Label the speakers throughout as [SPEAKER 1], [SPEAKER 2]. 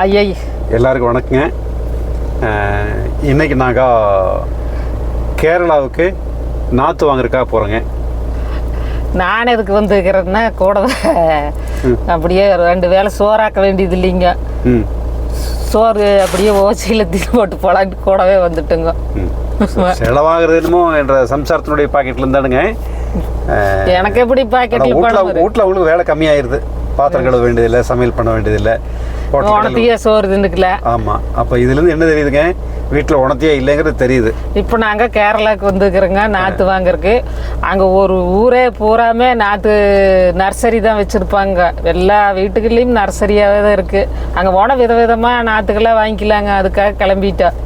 [SPEAKER 1] ஐயை
[SPEAKER 2] எல்லாருக்கும் வணக்கங்க. இன்றைக்கி நாங்கள் கேரளாவுக்கு நாற்று வாங்குறதுக்காக போகிறோங்க.
[SPEAKER 1] நான் எதுக்கு வந்துக்கிறேன்னா கூட அப்படியே 2 வேளை சோறாக்க வேண்டியது இல்லைங்க. சோறு அப்படியே ஓசையில் தீ போட்டு போலான்ட்டு கூடவே வந்துட்டுங்க.
[SPEAKER 2] செலவாகிறது என்னமோ என்ற சம்சாரத்தினுடைய பாக்கெட்ல இருந்தானுங்க.
[SPEAKER 1] எனக்கு எப்படி பாக்கெட்டில்
[SPEAKER 2] வீட்டில் அவங்களுக்கு வேலை கம்மியாயிருது. பாத்திரம் கழுவ வேண்டியதில்லை, சமையல் பண்ண வேண்டியதில்லை,
[SPEAKER 1] உணர்த்தியே சோறு தின்னுக்கல.
[SPEAKER 2] ஆமாம். அப்போ இதுலேருந்து என்ன தெரியுதுங்க, வீட்டில் உணர்த்தியே இல்லைங்கிறது தெரியுது.
[SPEAKER 1] இப்போ நாங்கள் கேரளாவுக்கு வந்துக்கிறோங்க நாற்று வாங்குறதுக்கு. அங்கே ஒரு ஊரே பூராமே நாற்று நர்சரி தான் வச்சுருப்பாங்க. எல்லா வீட்டுக்குள்ளேயும் நர்சரியாகவே தான் இருக்குது. அங்கே போனால் விதவிதமாக நாற்றுக்கெல்லாம் வாங்கிக்கலாங்க. அதுக்காக கிளம்பிட்டோம்.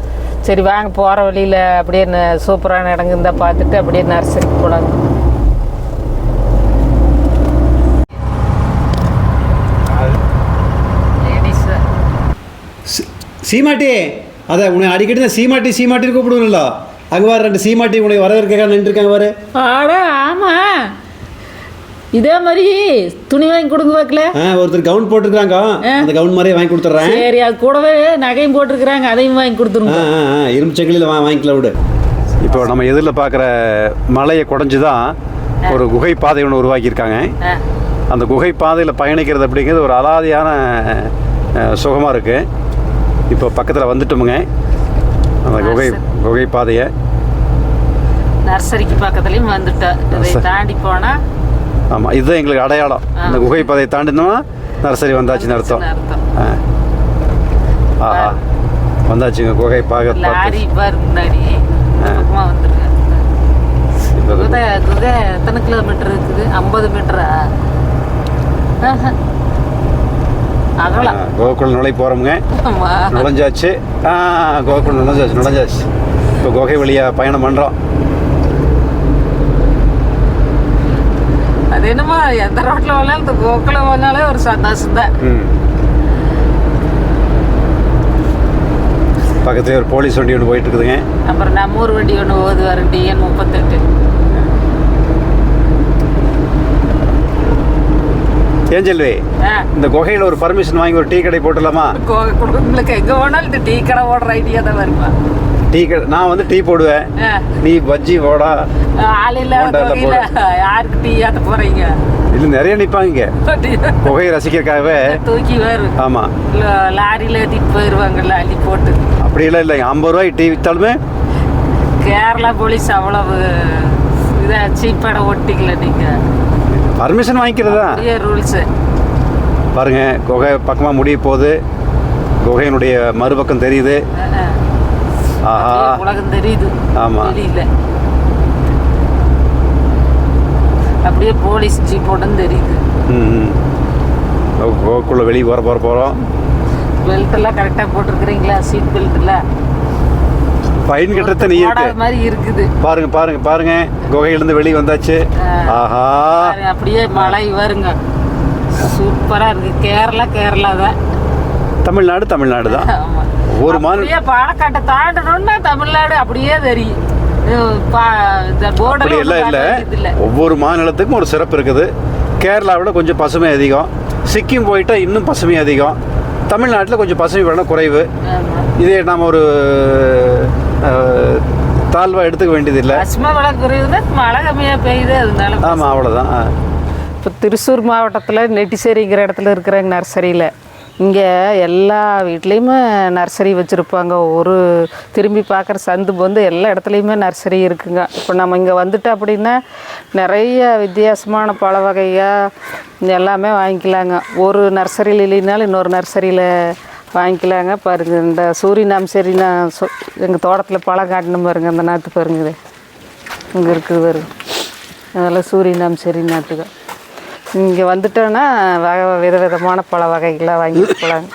[SPEAKER 1] சரி வாங்க, போகிற வழியில் அப்படியே சூப்பரான இடங்க இருந்தால் பார்த்துட்டு அப்படியே நர்சரிக்கு போகலாங்க.
[SPEAKER 3] சீமாட்டி, அதை உன்னை அடிக்கடி தான் சீமாட்டின்னு கூப்பிடுவோம்ல. அங்கே வர 2 சீமாட்டி உனக்கு வரவேற்க நின்றுருக்காங்க பாரு.
[SPEAKER 1] ஆமாம், இதே மாதிரி துணி வாங்கி கொடுங்க பார்க்கல.
[SPEAKER 3] ஒருத்தர் கவுன் போட்டிருக்காங்க, அந்த கவுன் மாதிரியே வாங்கி கொடுத்துட்றேன்.
[SPEAKER 1] சரி, அது கூடவே நகையும் போட்டிருக்கிறாங்க, அதையும் வாங்கி கொடுத்துருங்க.
[SPEAKER 3] இரும்பு சங்கிலியில் வாங்கிக்கலாம் விடு.
[SPEAKER 2] இப்போ நம்ம எதிரில் பார்க்குற மலையை குடைஞ்சி தான் ஒரு குகை பாதை ஒன்று உருவாக்கியிருக்காங்க. அந்த குகை பாதையில் பயணிக்கிறது அப்படிங்கிறது ஒரு அலாதியான சுகமாக இருக்குது. இப்போ பக்கத்தில் வந்துட்டோமுங்க அந்த குகை பாதையை.
[SPEAKER 1] நர்சரிக்கு பக்கத்துலேயும் வந்துட்டோம். இதை தாண்டி போனால்
[SPEAKER 2] ஆமாம், இதுதான் எங்களுக்கு அடையாளம். இந்த குகை பாதையை தாண்டினோம்னா நர்சரி வந்தாச்சுன்னு அர்த்தம். ஆஹா, வந்தாச்சுங்க குகை பார்க்க.
[SPEAKER 1] லாரி பார் முன்னாடி வந்துருக்கு. குகை எத்தனை கிலோமீட்டர் இருக்குது? 50 மீட்டரா?
[SPEAKER 2] குகைக்குள்ள நுழை போகிறோமுங்க. நுழைஞ்சாச்சு. குகைக்குள்ள நுழைஞ்சாச்சு. இப்போ குகை வழியாக பயணம் பண்ணுறோம்.
[SPEAKER 1] அது என்னமோ எந்த ரோட்டில் போனாலும் இந்த குகைக்குள்ள போனாலே ஒரு சந்தோஷம் தான்.
[SPEAKER 2] பக்கத்துலேயே ஒரு போலீஸ் வண்டி ஒன்று போயிட்டு இருக்குதுங்க.
[SPEAKER 1] அப்புறம் நம்ம ஊர் வண்டி ஒன்று போகுது, வரும் DN 38.
[SPEAKER 2] ஏஞ்சல்வி, இந்த குகையில் ஒரு பர்மிஷன் வாங்கி ஒரு டீ கடை போட்டுடலாமா?
[SPEAKER 1] உங்களுக்கு எங்கே போனாலும் இந்த டீ கடை போடுற ஐடியா தான் வருமா?
[SPEAKER 2] டீ கடை நான் வந்து டீ போடுவேன், நீ பஜ்ஜி போடா.
[SPEAKER 1] ஆள் இல்லாத யாருக்கு டீ ஆட்ட போறீங்க?
[SPEAKER 2] இல்லை, நிறைய நிற்பாங்க குகையை ரசிக்கிறதுக்காகவே.
[SPEAKER 1] தூக்கி வரும்.
[SPEAKER 2] ஆமாம்,
[SPEAKER 1] லாரியில் ஏற்றிட்டு போயிடுவாங்கல்ல அள்ளி போட்டு.
[SPEAKER 2] அப்படியெல்லாம் இல்லைங்க. 50 ரூபாய்க்கு டீ விற்றாலுமே
[SPEAKER 1] கேரளா போலீஸ் அவ்வளவு இதாக சீப்பாட ஓட்டிக்கல. நீங்கள்
[SPEAKER 2] பர்மிஷன் வாங்கிக்கிறதா
[SPEAKER 1] ரூல்ஸு
[SPEAKER 2] பாருங்க. குகை பக்கமாக முடிய போகுது. குகையினுடைய மறுபக்கம் தெரியுது. ஆஹா,
[SPEAKER 1] உலகம் தெரியுது.
[SPEAKER 2] ஆமாம்,
[SPEAKER 1] தெரியல. அப்படியே போலீஸ் ஜீப்போடும் தெரியுது.
[SPEAKER 2] குகைக்குள்ளே வெளியே போகிறோம்.
[SPEAKER 1] பெல்ட் எல்லாம் கரெக்டாக போட்டிருக்கிறீங்களா? சீட் பெல்ட் எல்லாம்
[SPEAKER 2] ஃபைன் கட்டுறது நீ
[SPEAKER 1] மாதிரி இருக்குது.
[SPEAKER 2] பாருங்க குகையிலேருந்து வெளியே வந்தாச்சு. ஆஹா,
[SPEAKER 1] அப்படியே மழை வருங்க. சூப்பராக இருக்கு. கேரளா தான்.
[SPEAKER 2] தமிழ்நாடு தான். ஒரு
[SPEAKER 1] அப்படியே பாலக்காட்டை தாண்டணும்னா தமிழ்நாடு அப்படியே தெரியும்.
[SPEAKER 2] அப்படி எல்லாம் இல்லை, ஒவ்வொரு மாநிலத்துக்கும் ஒரு சிறப்பு இருக்குது. கேரளாவில் கொஞ்சம் பசுமை அதிகம், சிக்கிம் போயிட்டா இன்னும் பசுமை அதிகம், தமிழ்நாட்டில் கொஞ்சம் பசுமை வேணும் குறைவு. இதே நாம் ஒரு தாழ்வாக எடுத்துக்க வேண்டியதில்லை.
[SPEAKER 1] பசுமை மழை குறைவுன்னா மழை கம்மியாக பெய்யுது, அதனால.
[SPEAKER 2] ஆமாம், அவ்வளோதான்.
[SPEAKER 1] இப்போ திருச்சூர் மாவட்டத்தில் நெட்டிசேரிங்கிற இடத்துல இருக்கிற நர்சரியில் இங்கே எல்லா வீட்லேயுமே நர்சரி வச்சுருப்பாங்க. ஒரு திரும்பி பார்க்குற சந்து வந்து எல்லா இடத்துலையுமே நர்சரி இருக்குங்க. இப்போ நம்ம இங்கே வந்துட்டு அப்படின்னா நிறைய வித்தியாசமான பழ வகையாக எல்லாமே வாங்கிக்கலாங்க. ஒரு நர்சரியில் இல்லைனாலும் இன்னொரு நர்சரியில் வாங்கிக்கலாங்க. பாருங்க, இந்த சூரிநாம் சரினா எங்கள் தோட்டத்தில் பழம் காட்டணும் பாருங்க. அந்த நாற்று பாருங்க, இங்கே இருக்குது பாருங்க. அதெல்லாம் சூரிநாம் சரி நாற்றுகள். இங்கே வந்துட்டோன்னா விதவிதமான பழ வகைகளாக வாங்கிட்டு போகலாங்க.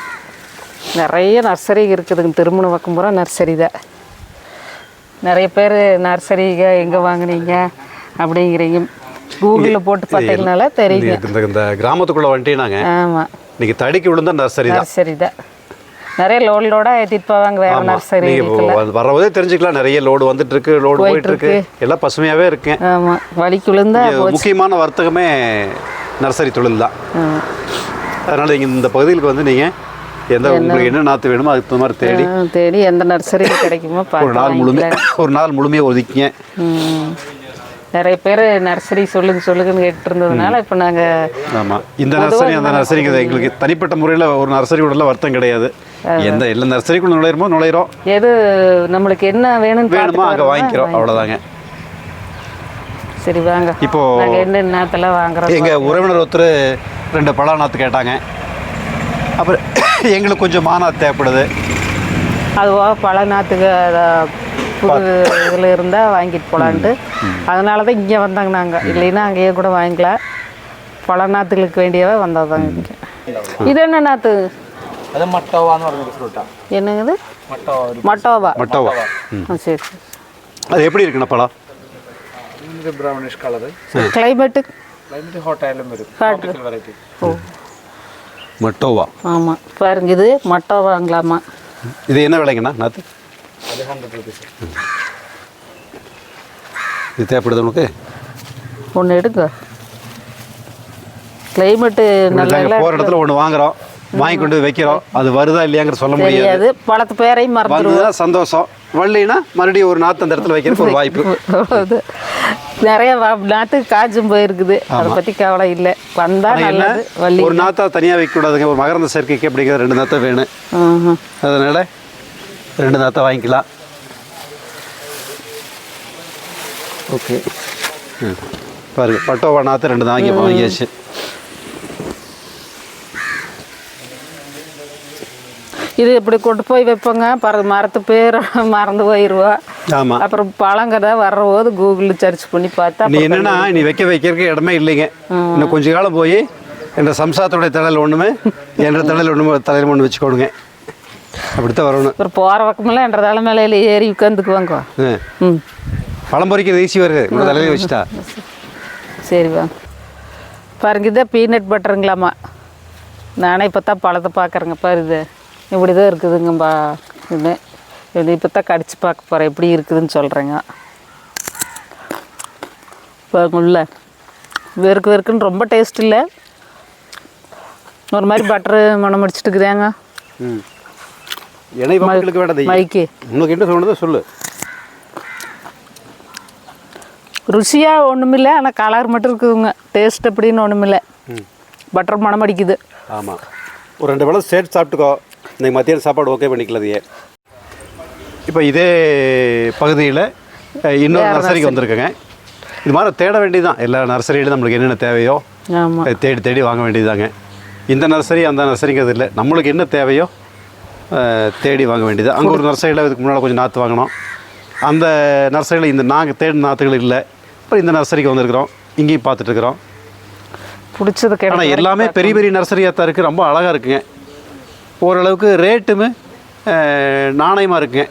[SPEAKER 1] நிறைய நர்சரி இருக்குதுங்க. திருமண பக்கம் பூரா நர்சரி தான். நிறைய பேர் நர்சரிங்க எங்கே வாங்கினீங்க அப்படிங்கிறீங்க. கூகுளில் போட்டு பார்த்தீங்கனால தெரியுங்க.
[SPEAKER 2] இந்த கிராமத்துக்குள்ளே வந்துட்டீங்கன்னாங்க.
[SPEAKER 1] ஆமாம்,
[SPEAKER 2] இன்னைக்கு தடிக்கு விழுந்தா நர்சரி தான்.
[SPEAKER 1] நிறைய லோடோட ஏற்றிட்டு போவாங்க. வேற நர்சரி
[SPEAKER 2] வரவே தெரிஞ்சுக்கலாம். நிறைய லோடு வந்துட்டு இருக்கு, லோடு போயிட்டு இருக்கு. எல்லாம் பசுமையாகவே இருக்கு.
[SPEAKER 1] ஆமாம், வலிக்கு விழுந்தா
[SPEAKER 2] முக்கியமான வர்த்தகமே நர்சரி தொழில் தான். அதனால் நீங்கள் இந்த பகுதிகளுக்கு வந்து நீங்கள் உங்களுக்கு என்ன நாற்று வேணுமோ அதுக்கு தகுந்த மாதிரி தேடி
[SPEAKER 1] தேடி எந்த நர்சரியில் கிடைக்குமோ
[SPEAKER 2] ஒரு நாள் முழுமையாக ஒதுக்கிங்க.
[SPEAKER 1] நிறைய பேர் நர்சரி சொல்லுங்கன்னு கேட்டு இருந்ததுனால இப்போ நாங்கள்
[SPEAKER 2] ஆமாம் இந்த நர்சரி அந்த நர்சரிக்கு எங்களுக்கு தனிப்பட்ட முறையில் ஒரு நர்சரி கூடலாம் வருத்தம் கிடையாது. எல்லா நர்சரிக்குள்ள நுழையிறோம்
[SPEAKER 1] எது நம்மளுக்கு என்ன வேணுமோ
[SPEAKER 2] அங்கே வாங்கிக்கிறோம், அவ்வளோதாங்க.
[SPEAKER 1] சரி வாங்க
[SPEAKER 2] இப்போ
[SPEAKER 1] நாங்கள் என்ன நாற்றெல்லாம் வாங்குறோம்.
[SPEAKER 2] எங்கள் உறவினர் ஒருத்தர் 2 பலா நாற்று கேட்டாங்க. அப்புறம் எங்களுக்கு கொஞ்சம் மாநாத்து தேவைப்படுது.
[SPEAKER 1] அதுவாக பல நாற்றுக்கு புது இதில் இருந்தால் வாங்கிட்டு போகலான்ட்டு அதனால தான் இங்கே வந்தாங்க. நாங்கள் இல்லைன்னா அங்கேயே கூட வாங்கிக்கலாம். பல நாற்றுகளுக்கு வேண்டியவே வந்ததாங்க இங்கே. இது என்ன நாற்று?
[SPEAKER 4] அது மட்டோவான்னு പറഞ്ഞ ஃப்ரூட்டா.
[SPEAKER 1] என்னங்குது? மட்டோவா. சரி.
[SPEAKER 2] அது எப்படி இருக்குண்ணா பழம்?
[SPEAKER 4] இது ப்ரௌனிஷ் கலர்.
[SPEAKER 1] கிளைமேட்டு
[SPEAKER 4] ஹாட் ஆயிலும் வரும். வெரைட்டி.
[SPEAKER 1] ஓ
[SPEAKER 2] மட்டோவா.
[SPEAKER 1] ஆமாம் பாருங்க, இது மட்டோவாங்களாமா.
[SPEAKER 2] இது என்ன விலைங்கண்ணா நாற்று?
[SPEAKER 4] அது 100 rupees.
[SPEAKER 2] இது தேவைப்படுது உங்களுக்கு?
[SPEAKER 1] ஒன்று எடுங்க. கிளைமேட்டு நல்லா
[SPEAKER 2] போகிற இடத்துல ஒன்று வாங்குறோம், வாங்கி கொண்டு வைக்கிறோம். அது வருதா இல்லையாங்கிற சொல்ல முடியாது.
[SPEAKER 1] பழத்து பேரையும் மறந்துடுவோம்.
[SPEAKER 2] சந்தோஷம். வரலைன்னா மறுபடியும் ஒரு நாற்று அந்த இடத்துல வைக்கிறதுக்கு ஒரு வாய்ப்பு.
[SPEAKER 1] நிறைய நாற்று காய்ச்சும் போயிருக்குது. அதை பற்றி கவலை இல்லை. வந்தால் நல்லது.
[SPEAKER 2] ஒரு நாற்றா தனியாக வைக்கக்கூடாதுங்க. ஒரு மகரந்த சேர்க்கைக்கு அப்படிங்கிற 2 நாற்றை வேணும். அதனால் 2 நாற்றை வாங்கிக்கலாம். ஓகே. பாருங்கள், பட்டோவா நாற்று 2 தான் வாங்கியாச்சு.
[SPEAKER 1] இது இப்படி கொண்டு போய் வைப்போங்க. மரத்து பேர் மறந்து போயிடுவோம்.
[SPEAKER 2] ஆமாம்.
[SPEAKER 1] அப்புறம் பழங்கதை வர்ற போது கூகுளில் சர்ச் பண்ணி பார்த்தா
[SPEAKER 2] நீ என்னன்னா நீ வைக்கிறதுக்கு இடமே இல்லைங்க. இன்னும் கொஞ்ச காலம் போய் என்ற சம்சாரத்துடைய தலையில் ஒன்றுமே என்ற தலையில் தலையில் ஒன்று வச்சுக்கோடுங்க. அப்படித்தான் வரணும்.
[SPEAKER 1] அப்புறம் போகிற பக்கமெல்லாம் என்ற தலை மேலையில் ஏறி உட்காந்துக்குவாங்க.
[SPEAKER 2] பழம் பொறிக்கிறது ஈஸி வருது, உங்களை தலையில வச்சுட்டா.
[SPEAKER 1] சரி வாங்க பாருங்க. இதான் பீனட் பட்டருங்களாம்மா. நானே இப்போ தான் பழத்தை பார்க்குறேங்க. பாரு இது இப்படி தான் இருக்குதுங்கப்பா. இது இப்போ தான் கடிச்சு பார்க்க போகிறேன் எப்படி இருக்குதுன்னு சொல்கிறேங்க. பாருங்க உள்ள வெறுக்குன்னு ரொம்ப டேஸ்ட் இல்லை. ஒரு மாதிரி பட்டரு மனம் அடிச்சுட்டு இருக்குதாங்க. மைக்கு
[SPEAKER 2] உங்களுக்கு என்ன சொல்லுதோ சொல்லு.
[SPEAKER 1] ருசியாக ஒன்றுமில்லை, ஆனால் கலர் மட்டும் இருக்குதுங்க. டேஸ்ட் எப்படின்னு ஒன்றுமில்லை. பட்டர் மனம் அடிக்குது.
[SPEAKER 2] ஆமாம். ஒரு 2 பழம் சேர்த்து சாப்பிட்டுக்கோ. இன்றைக்கி மத்தியான சாப்பாடு ஓகே பண்ணிக்கலதையே. இப்போ இதே பகுதியில் இன்னொரு நர்சரிக்கு வந்திருக்கேங்க. இது மாதிரி தேட வேண்டியதுதான். எல்லா நர்சரியிலும் நம்மளுக்கு என்னென்ன தேவையோ தேடி வாங்க வேண்டியதாங்க. இந்த நர்சரி அந்த நர்சரிங்கிறது இல்லை, நம்மளுக்கு என்ன தேவையோ தேடி வாங்க வேண்டியது. அங்கே ஒரு நர்சரியில் இதுக்கு முன்னால் கொஞ்சம் நாற்று வாங்கினோம். அந்த நர்சரியில் இந்த நாங்கள் தேடின நாற்றுகள் இல்லை. அப்புறம் இந்த நர்சரிக்கு வந்திருக்கிறோம், இங்கேயும் பார்த்துட்ருக்குறோம்.
[SPEAKER 1] பிடிச்சது.
[SPEAKER 2] ஆனால் எல்லாமே பெரிய பெரிய நர்சரியாக தான் இருக்குது. ரொம்ப அழகாக இருக்குங்க. ஓரளவுக்கு ரேட்டுமே நாணயமாக இருக்குங்க.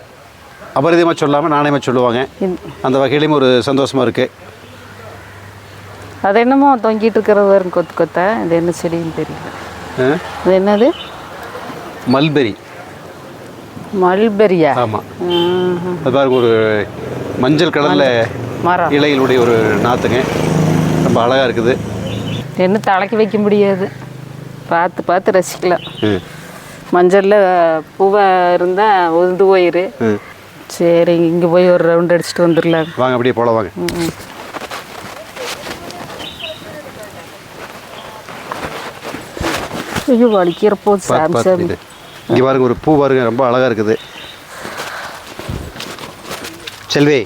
[SPEAKER 2] அபரிதமாக சொல்லாமல் நாணயமாக சொல்லுவாங்க. அந்த வகையிலையும் ஒரு சந்தோஷமாக இருக்குது.
[SPEAKER 1] அது என்னமோ தொங்கிட்டு இருக்கிறது வரும் கொத்து கொத்த. இது என்ன செடின்னு தெரியல. இது என்னது?
[SPEAKER 2] மல்பெரி.
[SPEAKER 1] மல்பெரியா?
[SPEAKER 2] ஆமாம். அது பாருங்க, ஒரு மஞ்சள் கலரில்
[SPEAKER 1] மரம்
[SPEAKER 2] இலைகளுடைய ஒரு நாற்றுங்க. ரொம்ப அழகாக இருக்குது.
[SPEAKER 1] என்ன தலைக்கு வைக்க முடியாது, பார்த்து பார்த்து ரசிக்கலாம். மஞ்சளில் பூவை இருந்தால் உதிர்ந்து போயிரு. சரி இங்கே போய் ஒரு ரவுண்ட் அடிச்சுட்டு வந்துடலாம்.
[SPEAKER 2] வாங்க அப்படியே போல வாங்க.
[SPEAKER 1] ஐயோ வலிக்கிற போது சாம்சங்.
[SPEAKER 2] இங்கே பாருங்க, ஒரு பூ பாருங்க, ரொம்ப அழகாக இருக்குது. செல்வி,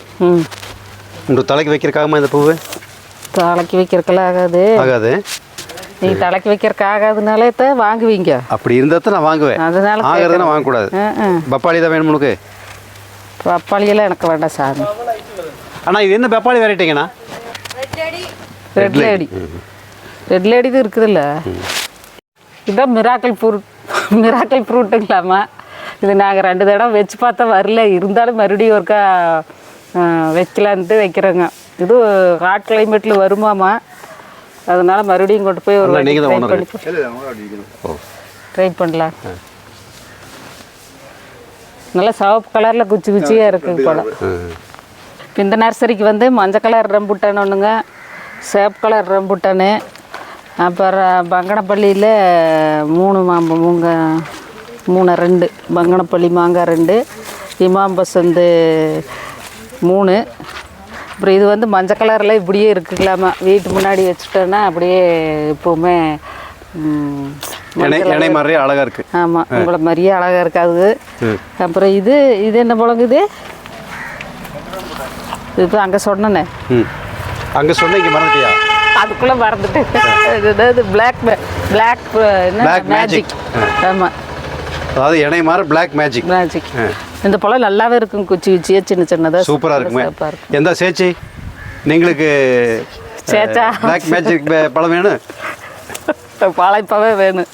[SPEAKER 2] உங்கள் தலைக்கு வைக்கிறக்காகமா இந்த பூவு?
[SPEAKER 1] தலைக்கு வைக்கிறக்கெல்லாம் ஆகாது.
[SPEAKER 2] ஆகாது.
[SPEAKER 1] நீங்கள் தலைக்கு வைக்கிறக்கு ஆகாதுனாலே தான் வாங்குவீங்க.
[SPEAKER 2] அப்படி இருந்தால் தான் நான் வாங்குவேன்.
[SPEAKER 1] அதனால
[SPEAKER 2] ஆகிறதுனா வாங்கக்கூடாது. பப்பாளி தான் வேணும் உனக்கு?
[SPEAKER 1] பப்பாளியெல்லாம் எனக்கு வேண்டாம் சாமி.
[SPEAKER 2] ஆனால் இது என்ன பப்பாளி வெரைட்டிங்கண்ணா?
[SPEAKER 1] Red lady. ரெட் லேடி தான் இருக்குதுல்ல. இதுதான் மிராக்கல் ஃப்ரூட்டுங்களாம்மா. இது நாங்கள் 2 தடவை வச்சு பார்த்தா வரல. இருந்தாலும் மறுபடியும் ஒருக்கா வைக்கலான்ட்டு வைக்கிறோங்க. இது ஹாட் கிளைமேட்டில் வருமாமா. அதனால் மறுபடியும் கொண்டு போய் ஒரு ட்ரை பண்ணலாம். நல்லா சிவப்பு கலரில் குச்சியாக இருக்குது பழம். இப்போ இந்த நர்சரிக்கு வந்து மஞ்சள் கலர் ரம்புட்டான் ஒன்றுங்க, சிவப்பு கலர் ரம்புட்டானு, அப்புறம் பங்கனப்பள்ளியில் 3 2 பங்கனப்பள்ளி மாங்காய் 2, இமாம் பசந்து 3. அப்புறம் இது வந்து மஞ்சள் கலரில் இப்படியே இருக்குங்களாமா, வீட்டு முன்னாடி வச்சுட்டோன்னா அப்படியே எப்போவுமே
[SPEAKER 2] இணை மாதிரியே அழகாக இருக்குது.
[SPEAKER 1] ஆமாம், உங்களை மாதிரியே அழகாக இருக்காது. அப்புறம் இது என்ன பழங்குது? இப்போ அங்கே சொன்னேனே,
[SPEAKER 2] அங்கே சொன்ன இங்கே மறந்துட்டியா?
[SPEAKER 1] அதுக்குள்ளே மறந்துட்டேன். இது பிளாக் மேஜிக். ஆமாம்,
[SPEAKER 2] அதாவது இணை மாதிரி பிளாக் மேஜிக்.
[SPEAKER 1] இந்த பழம் நல்லாவே இருக்கும், குச்சியாக சின்னதாக
[SPEAKER 2] சூப்பராக இருக்குமே. எந்த சேச்சி நீங்களுக்கு
[SPEAKER 1] சேச்சா
[SPEAKER 2] பிளாக் மேஜிக் பழம் வேணும்?
[SPEAKER 1] பழப்பவே வேணும்.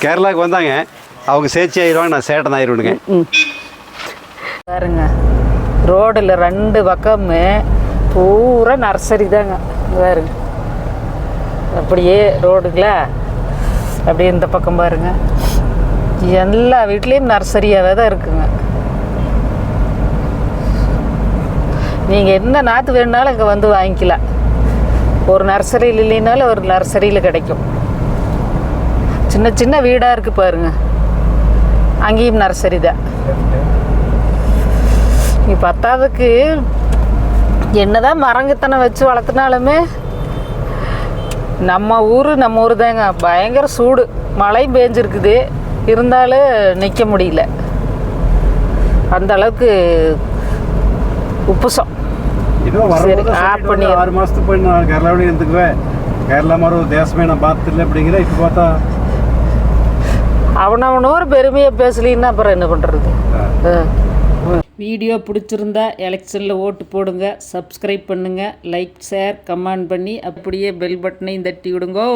[SPEAKER 2] கேரளாவுக்கு வந்தாங்க, அவங்க சேச்சி ஆயிடுவாங்க, நான் சேட்டன் ஆயிடுவேனுங்க.
[SPEAKER 1] பாருங்க, ரோடில் 2 பக்கமே பூரா நர்சரி தாங்க. பாருங்க, அப்படியே ரோடுங்கள அப்படியே இந்த பக்கம் பாருங்க, எல்லா வீட்லேயும் நர்சரியாகவே தான் இருக்குங்க. நீங்கள் என்ன நாற்று வேணுனாலும் இங்கே வந்து வாங்கிக்கலாம். ஒரு நர்சரியில் இல்லைனாலும் ஒரு நர்சரியில் கிடைக்கும். சின்ன சின்ன வீடாக இருக்குது பாருங்கள், அங்கேயும் நர்சரி தான். நீ பத்தாவதுக்கு என்னதான் மரங்கத்தனை வச்சு வளர்த்துனாலுமே நம்ம ஊர் தாங்க. பயங்கர சூடு, மழையும் பேஞ்சிருக்குது, இருந்தாலும் நிற்க முடியல, அந்த அளவுக்கு உப்புசம்.
[SPEAKER 3] சரி, ஆஃப் பண்ணி 6 மாதத்துக்கு போய் நான் கேரளாவில் இருந்துக்குவேன். கேரளா மாதிரி ஒரு தேசமே நான் பார்த்ததில்லை அப்படிங்கிற. இப்போ பார்த்தா
[SPEAKER 1] அவனவனோர் பெருமையாக பேசலின்னா அப்புறம் என்ன பண்ணுறது? வீடியோ பிடிச்சிருந்தா எலெக்ஷனில் ஓட்டு போடுங்க, சப்ஸ்கிரைப் பண்ணுங்கள், லைக் ஷேர் கமெண்ட் பண்ணி அப்படியே பெல் பட்டனையும் தட்டி விடுங்கோ.